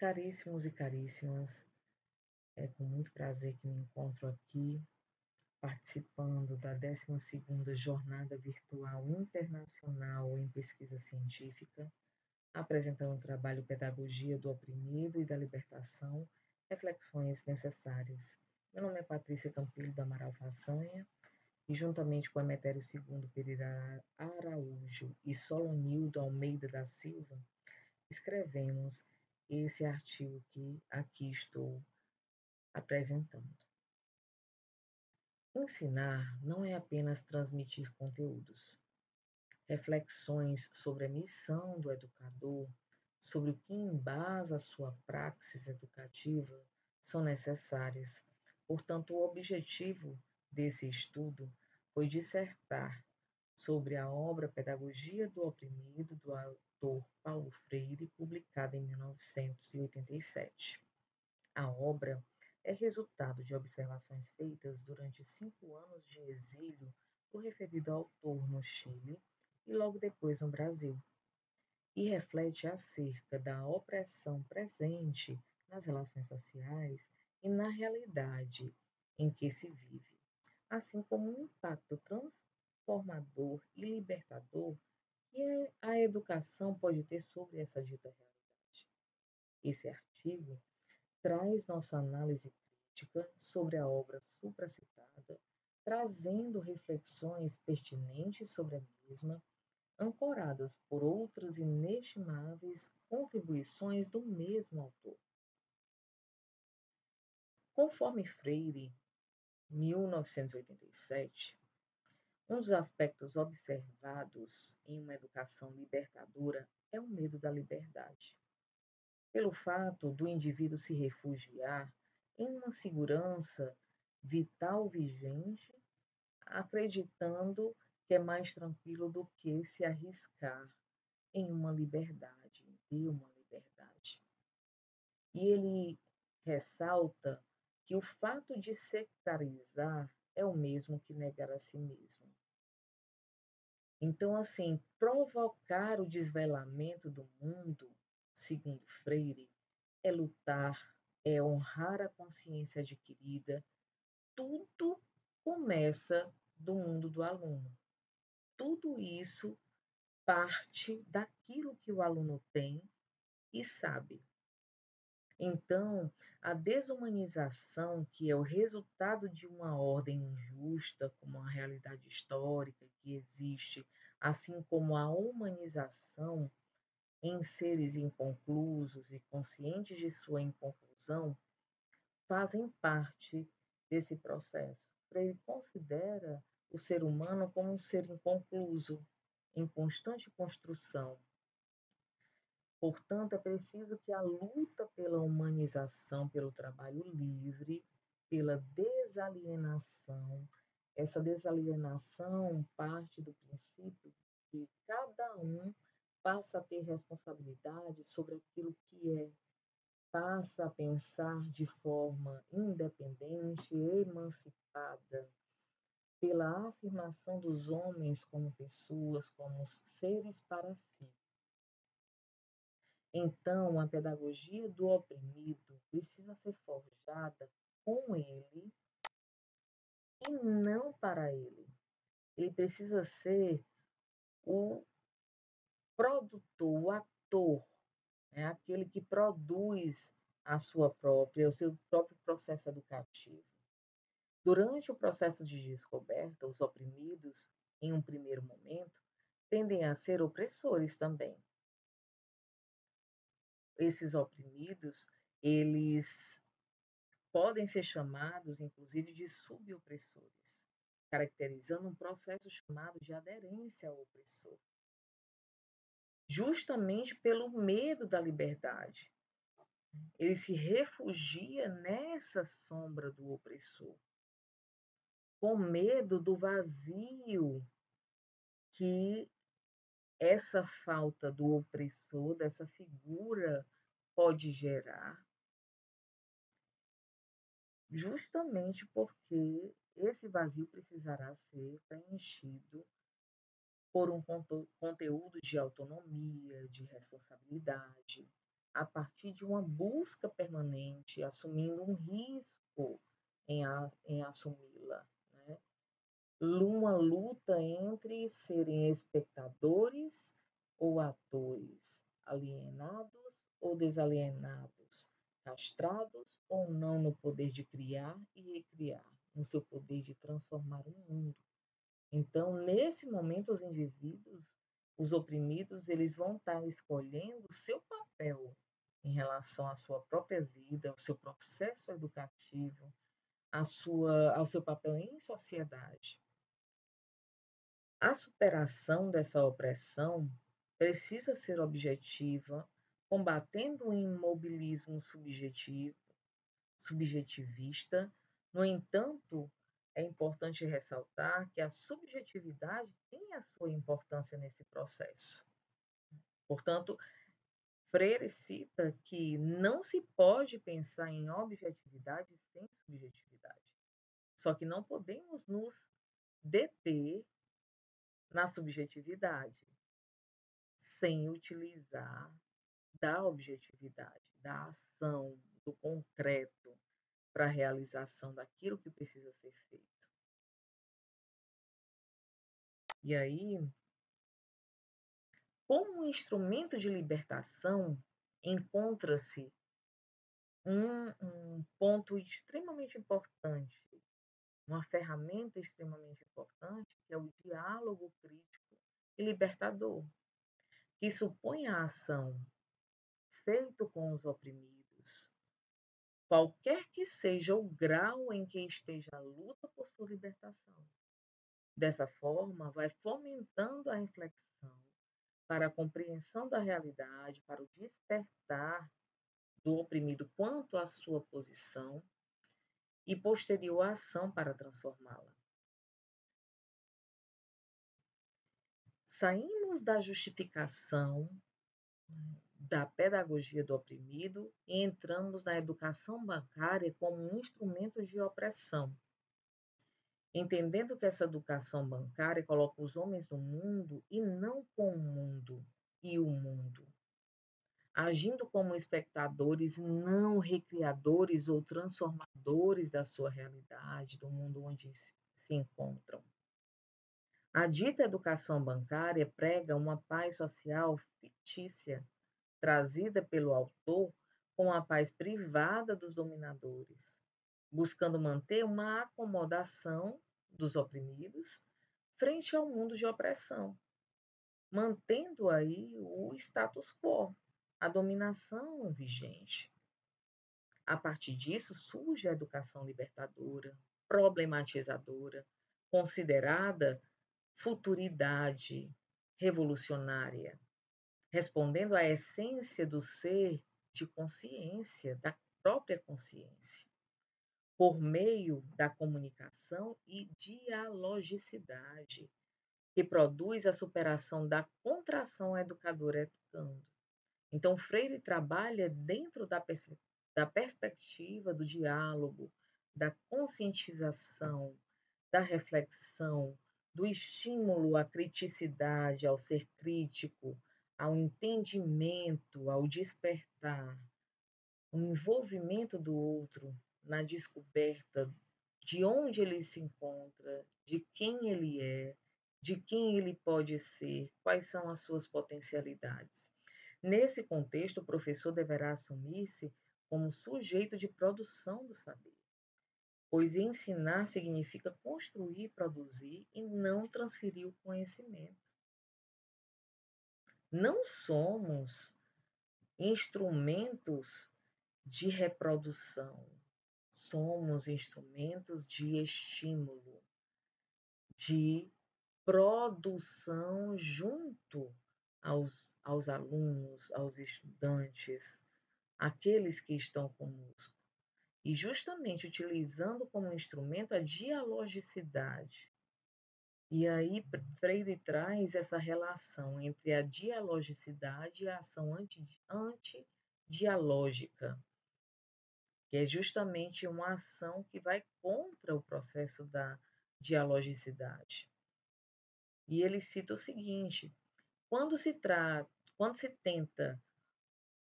Caríssimos e caríssimas, é com muito prazer que me encontro aqui participando da 12ª Jornada Virtual Internacional em Pesquisa Científica, apresentando o trabalho Pedagogia do Oprimido e da Libertação, reflexões necessárias. Meu nome é Patrícia Campilho do Amaral Façanha e juntamente com Emetério II Pereira Araújo e Solonildo Almeida da Silva, escrevemos esse artigo que aqui estou apresentando. Ensinar não é apenas transmitir conteúdos. Reflexões sobre a missão do educador, sobre o que embasa a sua praxis educativa, são necessárias. Portanto, o objetivo desse estudo foi dissertar sobre a obra Pedagogia do Oprimido, do autor Paulo Freire, publicada em 1987. A obra é resultado de observações feitas durante 5 anos de exílio do referido autor no Chile e logo depois no Brasil, e reflete acerca da opressão presente nas relações sociais e na realidade em que se vive, assim como um impacto transformador e libertador que a educação pode ter sobre essa dita realidade. Esse artigo traz nossa análise crítica sobre a obra supracitada, trazendo reflexões pertinentes sobre a mesma, ancoradas por outras inestimáveis contribuições do mesmo autor. Conforme Freire, 1987, um dos aspectos observados em uma educação libertadora é o medo da liberdade. Pelo fato do indivíduo se refugiar em uma segurança vital vigente, acreditando que é mais tranquilo do que se arriscar em uma liberdade, em ter uma liberdade. E ele ressalta que o fato de sectarizar é o mesmo que negar a si mesmo. Então, assim, provocar o desvelamento do mundo, segundo Freire, é lutar, é honrar a consciência adquirida. Tudo começa do mundo do aluno. Tudo isso parte daquilo que o aluno tem e sabe. Então, a desumanização, que é o resultado de uma ordem injusta, como a realidade histórica que existe, assim como a humanização em seres inconclusos e conscientes de sua inconclusão, fazem parte desse processo. Freire considera o ser humano como um ser inconcluso, em constante construção. Portanto, é preciso que a luta pela humanização, pelo trabalho livre, pela desalienação, essa desalienação parte do princípio que cada um passa a ter responsabilidade sobre aquilo que é, passa a pensar de forma independente e emancipada pela afirmação dos homens como pessoas, como seres para si. Então, a pedagogia do oprimido precisa ser forjada com ele e não para ele. Ele precisa ser o produtor, o ator, né? Aquele que produz o seu próprio processo educativo. Durante o processo de descoberta, os oprimidos, em um primeiro momento, tendem a ser opressores também. Esses oprimidos, eles podem ser chamados, inclusive, de subopressores, caracterizando um processo chamado de aderência ao opressor, justamente pelo medo da liberdade. Ele se refugia nessa sombra do opressor, com medo do vazio que essa falta do opressor, dessa figura, pode gerar, justamente porque esse vazio precisará ser preenchido por um conteúdo de autonomia, de responsabilidade, a partir de uma busca permanente, assumindo um risco em assumi-la, né? Uma luta entre serem espectadores ou atores, alienados ou desalienados, castrados ou não no poder de criar e recriar, no seu poder de transformar o mundo. Então, nesse momento, os indivíduos, os oprimidos, eles vão estar escolhendo o seu papel em relação à sua própria vida, ao seu processo educativo, ao seu papel em sociedade. A superação dessa opressão precisa ser objetiva, combatendo o imobilismo subjetivista. No entanto, é importante ressaltar que a subjetividade tem a sua importância nesse processo. Portanto, Freire cita que não se pode pensar em objetividade sem subjetividade. Só que não podemos nos deter na subjetividade sem utilizar da objetividade, da ação, do concreto para a realização daquilo que precisa ser feito. E aí, como instrumento de libertação, encontra-se um ponto extremamente importante, uma ferramenta extremamente importante, que é o diálogo crítico e libertador, que supõe a ação feito com os oprimidos, qualquer que seja o grau em que esteja a luta por sua libertação. Dessa forma, vai fomentando a reflexão para a compreensão da realidade, para o despertar do oprimido quanto à sua posição e posterior ação para transformá-la. Saímos da justificação da pedagogia do oprimido e entramos na educação bancária como um instrumento de opressão, entendendo que essa educação bancária coloca os homens no mundo e não com o mundo e o mundo, agindo como espectadores, não recriadores ou transformadores da sua realidade, do mundo onde se encontram. A dita educação bancária prega uma paz social fictícia, trazida pelo autor com a paz privada dos dominadores, buscando manter uma acomodação dos oprimidos frente ao mundo de opressão, mantendo aí o status quo, a dominação vigente. A partir disso surge a educação libertadora, problematizadora, considerada futuridade revolucionária, respondendo à essência do ser de consciência, da própria consciência, por meio da comunicação e dialogicidade, que produz a superação da contração educadora educando. Então, Freire trabalha dentro da perspectiva do diálogo, da conscientização, da reflexão, do estímulo à criticidade, ao ser crítico, ao entendimento, ao despertar, o envolvimento do outro na descoberta de onde ele se encontra, de quem ele é, de quem ele pode ser, quais são as suas potencialidades. Nesse contexto, o professor deverá assumir-se como sujeito de produção do saber, pois ensinar significa construir e produzir e não transferir o conhecimento. Não somos instrumentos de reprodução, somos instrumentos de estímulo, de produção junto aos alunos, aos estudantes, aqueles que estão conosco. E justamente utilizando como instrumento a dialogicidade. E aí Freire traz essa relação entre a dialogicidade e a ação antidialógica, que é justamente uma ação que vai contra o processo da dialogicidade. E ele cita o seguinte: quando se tenta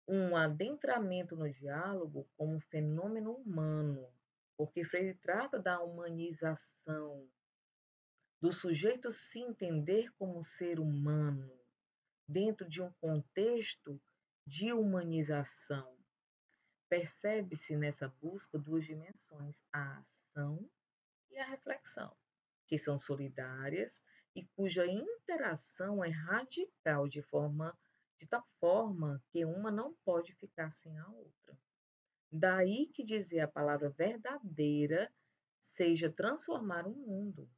um adentramento no diálogo como um fenômeno humano, porque Freire trata da humanização, do sujeito se entender como ser humano, dentro de um contexto de humanização. Percebe-se nessa busca duas dimensões, a ação e a reflexão, que são solidárias e cuja interação é radical de tal forma que uma não pode ficar sem a outra. Daí que dizer a palavra verdadeira seja transformar o mundo.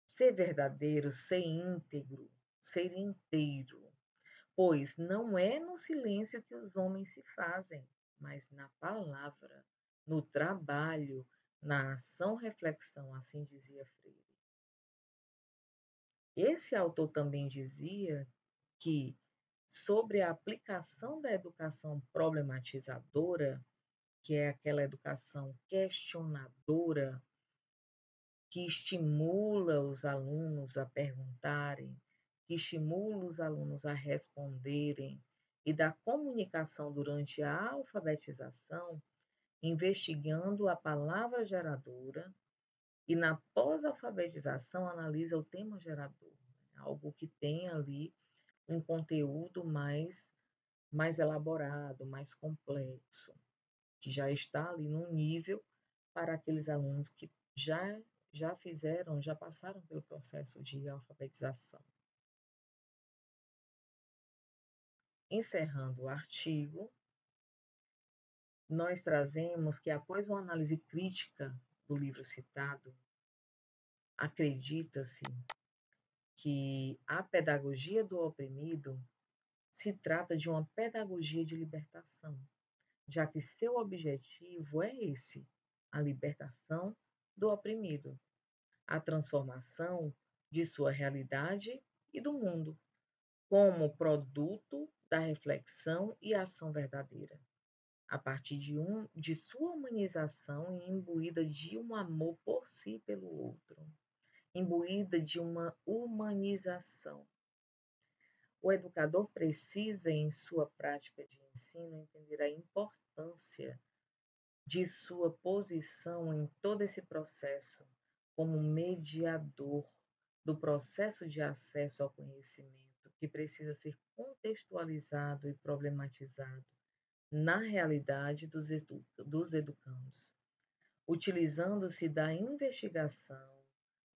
Ser verdadeiro, ser íntegro, ser inteiro, pois não é no silêncio que os homens se fazem, mas na palavra, no trabalho, na ação-reflexão, assim dizia Freire. Esse autor também dizia que, sobre a aplicação da educação problematizadora, que é aquela educação questionadora, que estimula os alunos a perguntarem, que estimula os alunos a responderem, e da comunicação durante a alfabetização, investigando a palavra geradora, e na pós-alfabetização analisa o tema gerador, algo que tem ali um conteúdo mais elaborado, mais complexo, que já está ali num nível para aqueles alunos que já passaram pelo processo de alfabetização. Encerrando o artigo, nós trazemos que, após uma análise crítica do livro citado, acredita-se que a pedagogia do oprimido se trata de uma pedagogia de libertação, já que seu objetivo é esse, a libertação do oprimido, a transformação de sua realidade e do mundo, como produto da reflexão e ação verdadeira, a partir de sua humanização e imbuída de um amor por si e pelo outro, imbuída de uma humanização. O educador precisa, em sua prática de ensino, entender a importância de sua posição em todo esse processo como mediador do processo de acesso ao conhecimento, que precisa ser contextualizado e problematizado na realidade dos educandos, utilizando-se da investigação,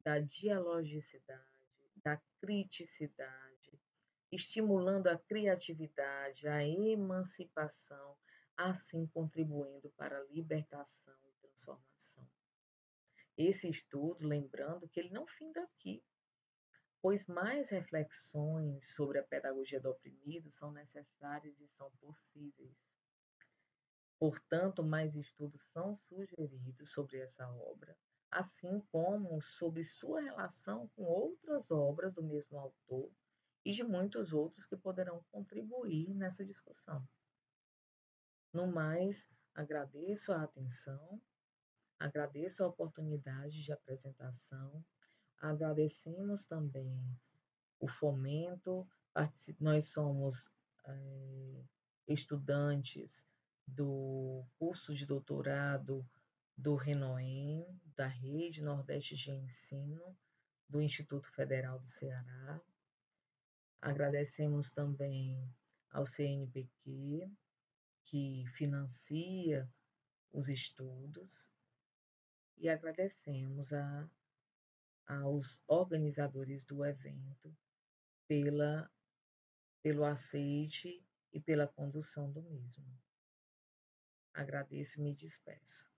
da dialogicidade, da criticidade, estimulando a criatividade, a emancipação, assim contribuindo para a libertação e transformação. Esse estudo, lembrando que ele não finda aqui, pois mais reflexões sobre a pedagogia do oprimido são necessárias e são possíveis. Portanto, mais estudos são sugeridos sobre essa obra, assim como sobre sua relação com outras obras do mesmo autor e de muitos outros que poderão contribuir nessa discussão. No mais, agradeço a atenção, agradeço a oportunidade de apresentação, agradecemos também o fomento, nós somos estudantes do curso de doutorado do RENOEM, da Rede Nordeste de Ensino, do Instituto Federal do Ceará. Agradecemos também ao CNPq, que financia os estudos, e agradecemos aos organizadores do evento pelo aceite e pela condução do mesmo. Agradeço e me despeço.